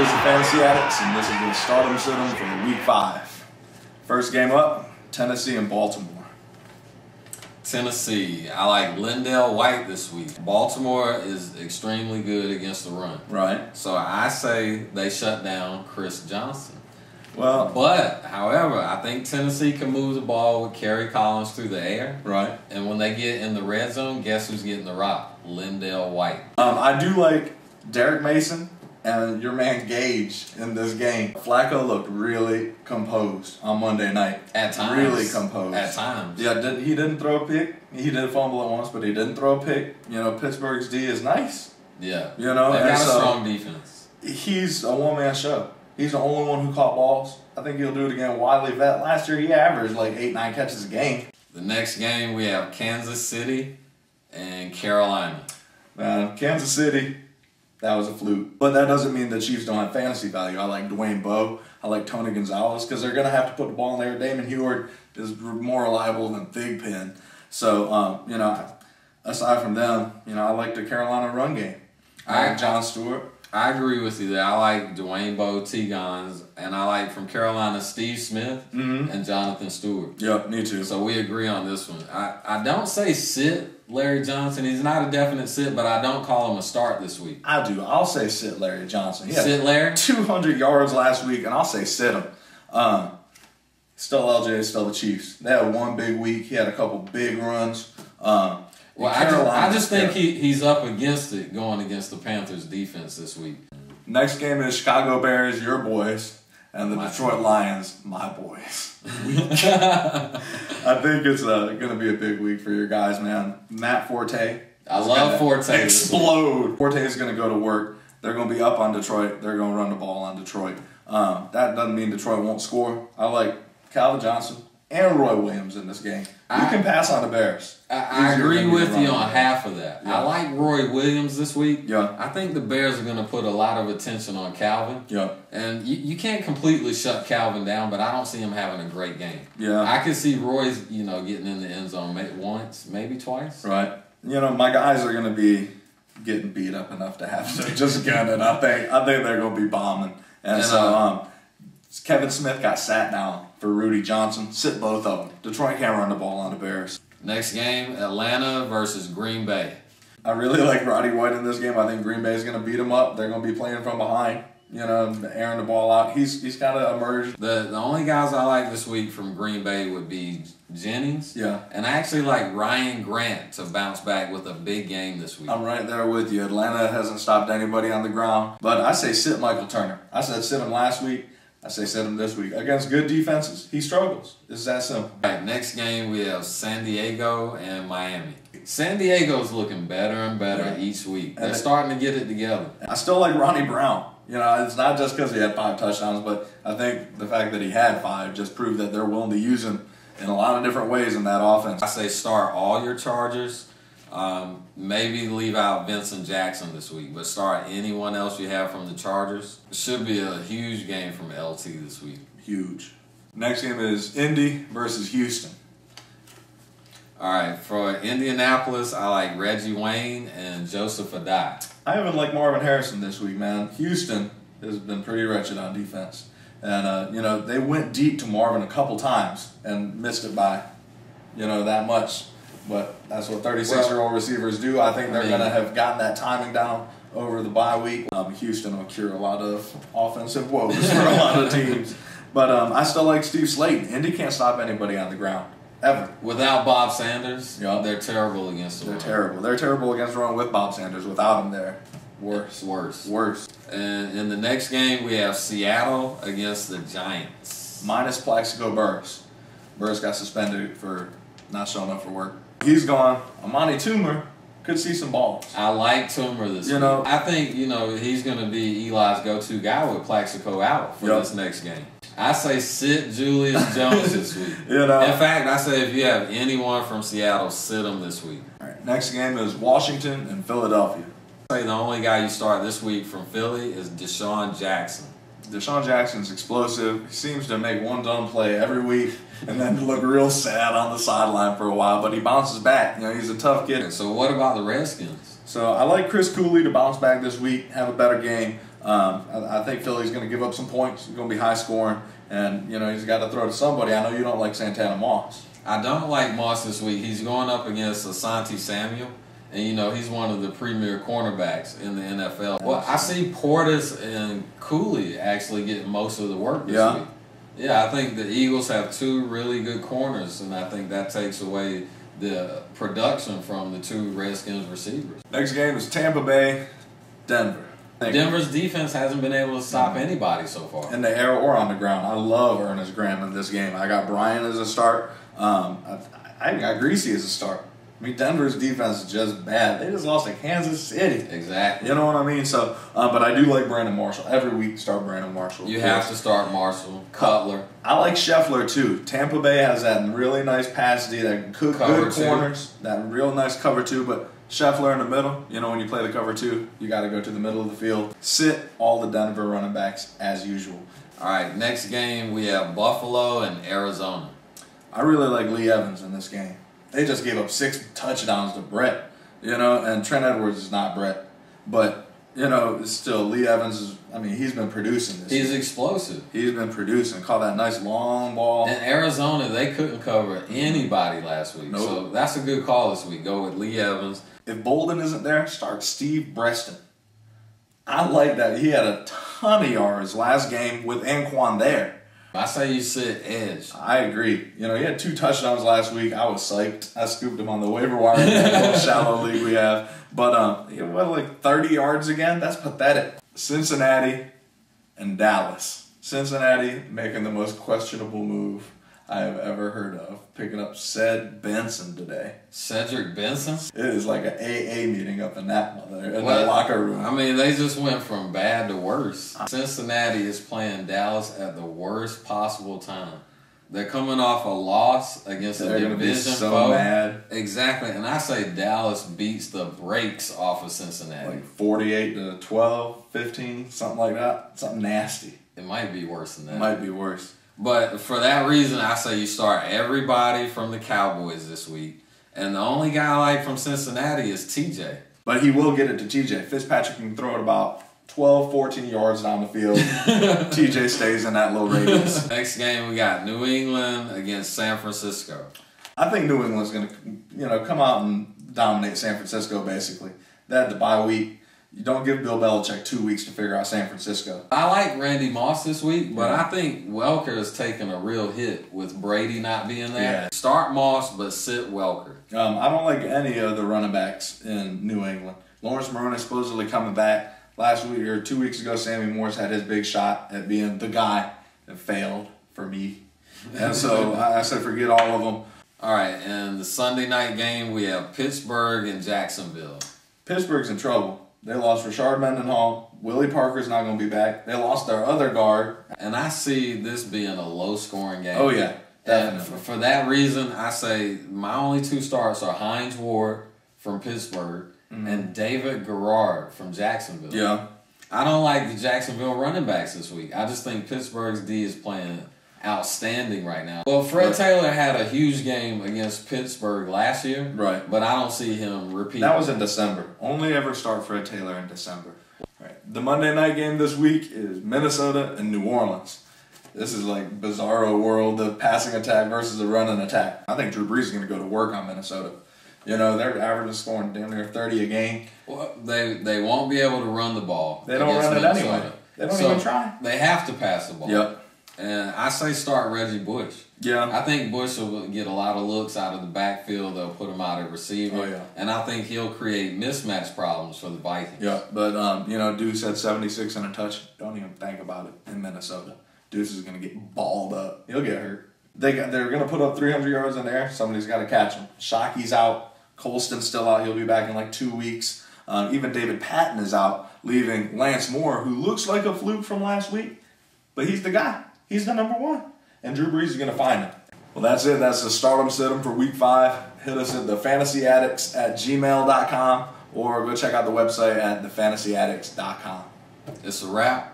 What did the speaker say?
This is Fantasy Addicts, and this is the Stardom Sit-em for Week 5. First game up, Tennessee and Baltimore. Tennessee. I like Lindell White this week. Baltimore is extremely good against the run. Right. So I say they shut down Chris Johnson. Well, However, I think Tennessee can move the ball with Kerry Collins through the air. right. And when they get in the red zone, guess who's getting the rock? Lindell White. I do like Derek Mason and your man Gage in this game. Flacco looked really composed on Monday night. At times. Really composed. At times. Yeah, he didn't throw a pick. He did fumble it once, but he didn't throw a pick. You know, Pittsburgh's D is nice. Yeah. You know, they got a so strong defense. He's a one-man show. He's the only one who caught balls. I think he'll do it again. Wiley Vet, last year he averaged like 8-9 catches a game. The next game we have Kansas City and Carolina. Kansas City, that was a fluke. But that doesn't mean the Chiefs don't have fantasy value. I like Dwayne Bowe. I like Tony Gonzalez because they're going to have to put the ball in there. Damon Heward is more reliable than Thigpen. So, you know, aside from them, you know, I like the Carolina run game. I like John Stewart. I agree with you there. I like Dwayne Bowe, T-Gons, and I like from Carolina Steve Smith and Jonathan Stewart. Yep, me too. So we agree on this one. I don't say sit Larry Johnson. He's not a definite sit, but I don't call him a start this week. I do. I'll say sit Larry Johnson. He had sit Larry? 200 yards last week, and I'll say sit him. Still LJ, still the Chiefs. They had one big week. He had a couple big runs. Well, I just think he's up against it going against the Panthers defense this week. Next game is Chicago Bears, your boys, and the Detroit Lions, my boys. I think it's going to be a big week for your guys, man. Matt Forte. I love Forte. Explode. Forte is going to go to work. They're going to be up on Detroit. They're going to run the ball on Detroit. That doesn't mean Detroit won't score. I like Calvin Johnson and Roy Williams in this game. You can pass on the Bears. I agree with you on half of that. Yeah. I like Roy Williams this week. Yeah. I think the Bears are going to put a lot of attention on Calvin. Yeah. And you can't completely shut Calvin down, but I don't see him having a great game. Yeah. I could see Roy's, getting in the end zone once, maybe twice. Right. You know, my guys are going to be getting beat up enough to have to just gun it. I think they're going to be bombing. And so Kevin Smith got sat down for Rudy Johnson. Sit both of them. Detroit can't run the ball on the Bears. Next game, Atlanta versus Green Bay. I really like Roddy White in this game. I think Green Bay is going to beat them up. They're going to be playing from behind, airing the ball out. He's kind of emerged. The only guys I like this week from Green Bay would be Jennings. Yeah. And I actually like Ryan Grant to bounce back with a big game this week. I'm right there with you. Atlanta hasn't stopped anybody on the ground. But I say sit Michael Turner. I said sit him last week. I say sit him this week. Against good defenses, he struggles. It's that simple. All right, next game we have San Diego and Miami. San Diego's looking better and better each week. They're starting to get it together. I still like Ronnie Brown. It's not just because he had 5 touchdowns, but I think the fact that he had 5 just proved that they're willing to use him in a lot of different ways in that offense. I say start all your Chargers. Maybe leave out Vincent Jackson this week, but start anyone else you have from the Chargers. It should be a huge game from LT this week. Huge. Next game is Indy versus Houston. All right, for Indianapolis, I like Reggie Wayne and Joseph Adai. I even like Marvin Harrison this week, man. Houston has been pretty wretched on defense. And, they went deep to Marvin a couple times and missed it by, that much. But that's what 36-year-old receivers do. I think they're going to have gotten that timing down over the bye week. Houston will cure a lot of offensive woes for a lot of teams. But I still like Steve Slayton. Indy can't stop anybody on the ground, ever. Without Bob Sanders, they're terrible against the run. They're terrible. They're terrible against the run with Bob Sanders. Without him there, worse. Worse. And in the next game, we have Seattle against the Giants. Minus Plaxico Burress. Burress got suspended for not showing up for work. He's gone. Amani Toomer could see some balls. I like Toomer this week. I think, he's going to be Eli's go-to guy with Plaxico out for this next game. I say sit Julius Jones this week. In fact, I say if you have anyone from Seattle, sit him this week. All right, next game is Washington and Philadelphia. I say the only guy you start this week from Philly is Deshaun Jackson. Deshaun Jackson's explosive. He seems to make one dumb play every week and then look real sad on the sideline for a while, but he bounces back. He's a tough kid. So what about the Redskins? So I like Chris Cooley to bounce back this week, have a better game. I think Philly's going to give up some points. It's going to be high scoring, and he's got to throw to somebody. I know you don't like Santana Moss. I don't like Moss this week. He's going up against Asante Samuel, and he's one of the premier cornerbacks in the NFL. Well, I see Portis and Cooley actually getting most of the work this week. Yeah, I think the Eagles have two really good corners, and I think that takes away the production from the two Redskins receivers. Next game is Tampa Bay, Denver. Denver's defense hasn't been able to stop anybody so far. In the air or on the ground. I love Ernest Graham in this game. I got Bryan as a start. I got Greasy as a start. I mean, Denver's defense is just bad. They just lost to Kansas City. Exactly. You know what I mean? So, but I do like Brandon Marshall. Every week, start Brandon Marshall. You have to start Marshall, Cutler. I like Scheffler, too. Tampa Bay has that really nice pass D, that good corners, that real nice cover 2, but Scheffler in the middle. When you play the cover 2, you got to go to the middle of the field. Sit all the Denver running backs as usual. All right, next game we have Buffalo and Arizona. I really like Lee Evans in this game. They just gave up 6 touchdowns to Brett, and Trent Edwards is not Brett. But, still, Lee Evans he's been producing this He's year. Explosive. He's been producing. Caught that nice long ball. In Arizona, they couldn't cover anybody last week. Nope. So that's a good call this week. Go with Lee Evans. If Bolden isn't there, start Steve Breaston. I like that. He had a ton of yards last game with Anquan there. I say you sit Edge. I agree. He had 2 touchdowns last week. I was psyched. I scooped him on the waiver wire in that little shallow league we have. But he went like 30 yards again. That's pathetic. Cincinnati and Dallas. Cincinnati making the most questionable move I have ever heard of. Picking up Ced Benson today. Cedric Benson? It is like an AA meeting up in that locker room. They just went from bad to worse. Cincinnati is playing Dallas at the worst possible time. They're coming off a loss against a division be so foe. Mad. Exactly, and I say Dallas beats the brakes off of Cincinnati. Like 48-12, 15, something like that. Something nasty. It might be worse than that. It might be worse. But for that reason, I say you start everybody from the Cowboys this week. And the only guy I like from Cincinnati is TJ. But he will get it to TJ. Fitzpatrick can throw it about 12, 14 yards down the field. TJ stays in that little radius. Next game, we got New England against San Francisco. I think New England's going to, come out and dominate San Francisco, basically. They had the bye week. You don't give Bill Belichick 2 weeks to figure out San Francisco. I like Randy Moss this week, but I think Welker is taking a real hit with Brady not being there. Yeah. Start Moss, but sit Welker. I don't like any of the running backs in New England. Lawrence Maroney supposedly coming back. Last week or 2 weeks ago, Sammy Morris had his big shot at being the guy that failed for me. And so I said forget all of them. All right, and the Sunday night game, we have Pittsburgh and Jacksonville. Pittsburgh's in trouble. They lost Rashard Mendenhall. Willie Parker's not going to be back. They lost their other guard. And I see this being a low-scoring game. Oh, yeah, definitely. And for that reason, I say my only 2 starts are Hines Ward from Pittsburgh and David Garrard from Jacksonville. Yeah. I don't like the Jacksonville running backs this week. I just think Pittsburgh's D is playing outstanding right now. Well, Fred Taylor had a huge game against Pittsburgh last year. Right. But I don't see him repeating. That was in December. Only ever start Fred Taylor in December. Right. The Monday night game this week is Minnesota and New Orleans. This is like bizarro world of passing attack versus a running attack. I think Drew Brees is going to go to work on Minnesota. They're averaging scoring damn near 30 a game. Well, they won't be able to run the ball. They don't run it anyway. They don't even try. They have to pass the ball. Yep. And I say start Reggie Bush. Yeah. I think Bush will get a lot of looks out of the backfield. They'll put him out at receiver. Oh, yeah. And I think he'll create mismatch problems for the Vikings. Yeah, but, Deuce had 76 and a touch. Don't even think about it in Minnesota. Deuce is going to get balled up. He'll get hurt. They're going to put up 300 yards in the air. Somebody's got to catch him. Shockey's out. Colston's still out. He'll be back in like 2 weeks. Even David Patton is out, leaving Lance Moore, who looks like a fluke from last week. But he's the guy. He's the number 1. And Drew Brees is going to find him. Well, that's it. That's the Stardom Sit-em for Week 5. Hit us at thefantasyaddicts@gmail.com or go check out the website at thefantasyaddicts.com. It's a wrap.